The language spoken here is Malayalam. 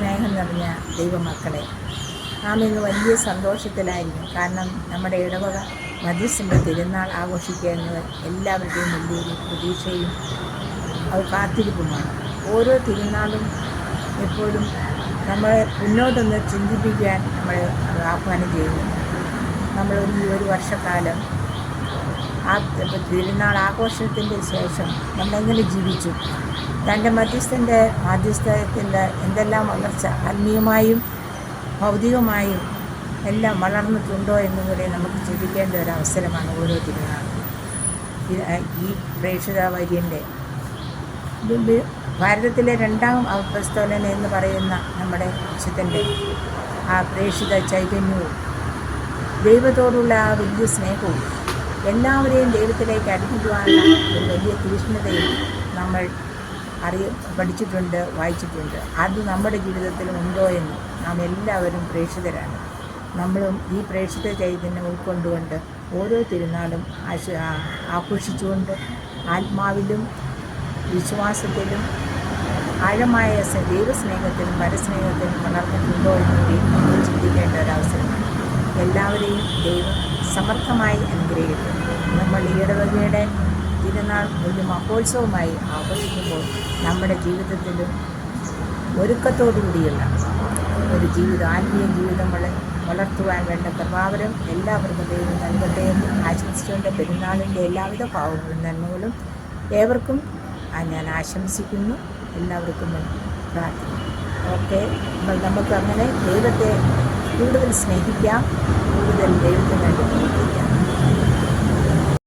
സ്നേഹം നിറഞ്ഞ ദൈവമക്കളെ, നാം ഇന്ന് വലിയ സന്തോഷത്തിലായിരിക്കും. കാരണം നമ്മുടെ ഇടവക മധ്യസ്ഥൻ്റെ തിരുനാൾ ആഘോഷിക്കുക എന്നത് എല്ലാവരുടെയും വലിയൊരു പ്രതീക്ഷയും അത് കാത്തിരിപ്പുമാണ്. ഓരോ തിരുനാളും എപ്പോഴും നമ്മളെ മുന്നോട്ടൊന്ന് ചിന്തിപ്പിക്കാൻ നമ്മൾ ആഹ്വാനം ചെയ്യുന്നു. നമ്മൾ ഈ ഒരു വർഷക്കാലം ആ തിരുനാൾ ആഘോഷത്തിൻ്റെ ശേഷം നമ്മളെങ്ങനെ ജീവിച്ചു, തൻ്റെ മാധ്യസ്ഥത്തിൻ്റെ എന്തെല്ലാം വളർച്ച ആത്മീയമായും ഭൗതികമായും എല്ലാം വളർന്നിട്ടുണ്ടോ എന്നുകൂടെ നമുക്ക് ചിന്തിക്കേണ്ട ഒരു അവസരമാണ് ഓരോ തിരുനാളും. ഈ പ്രേക്ഷിത വര്യൻ്റെ ഭാരതത്തിലെ രണ്ടാം അപ്പസ്തോലൻ എന്ന് പറയുന്ന നമ്മുടെ വിശുദ്ധൻ്റെ ആ പ്രേക്ഷിത ചൈതന്യവും ദൈവത്തോടുള്ള ആ വലിയ സ്നേഹവും എല്ലാവരെയും ദൈവത്തിലേക്ക് അടുപ്പിക്കുവാനുള്ള ഒരു വലിയ തീക്ഷ്ണതയും നമ്മൾ പഠിച്ചിട്ടുണ്ട്, വായിച്ചിട്ടുണ്ട്. അത് നമ്മുടെ ജീവിതത്തിലും ഉണ്ടോ എന്ന് നാം എല്ലാവരും പ്രേക്ഷിതരാണ്. നമ്മളും ഈ പ്രേക്ഷിത ചൈതന്യം ഉൾക്കൊണ്ടുകൊണ്ട് ഓരോ തിരുനാളും ആഘോഷിച്ചുകൊണ്ട് ആത്മാവിലും വിശ്വാസത്തിലും ആഴമായ ദൈവസ്നേഹത്തിലും പരസ്നേഹത്തിലും വളർന്നിട്ടുണ്ടോ എന്നുകൂടി നമ്മൾ ചിന്തിക്കേണ്ട ഒരവസരമാണ്. എല്ലാവരെയും ദൈവം സമർത്ഥമായി അനുഗ്രഹിക്കും. നമ്മൾ ഈ ഇടവകയുടെ തിരുനാൾ ഒരു മഹോത്സവമായി ആഘോഷിക്കുമ്പോൾ നമ്മുടെ ജീവിതത്തിലും ഒരുക്കത്തോടുകൂടിയുള്ള ഒരു ജീവിതം, ആത്മീയ ജീവിതം വളർത്തുവാൻ വേണ്ട കൃപാവരം എല്ലാവർക്കും ദൈവം നൽകട്ടെ എന്ന് ആശംസിച്ചുകൊണ്ട് പെരുന്നാളിൻ്റെ എല്ലാവിധ പാവങ്ങളും നന്മകളും ഏവർക്കും ഞാൻ ആശംസിക്കുന്നു. എല്ലാവർക്കും പ്രാർത്ഥിക്കുന്നു. ഓക്കെ, നമുക്ക് അങ്ങനെ ദൈവത്തെ കൂടുതൽ സ്നേഹിക്കാം, കൂടുതൽ ദൈവത്തിന് വേണ്ടി പ്രവർത്തിക്കാം.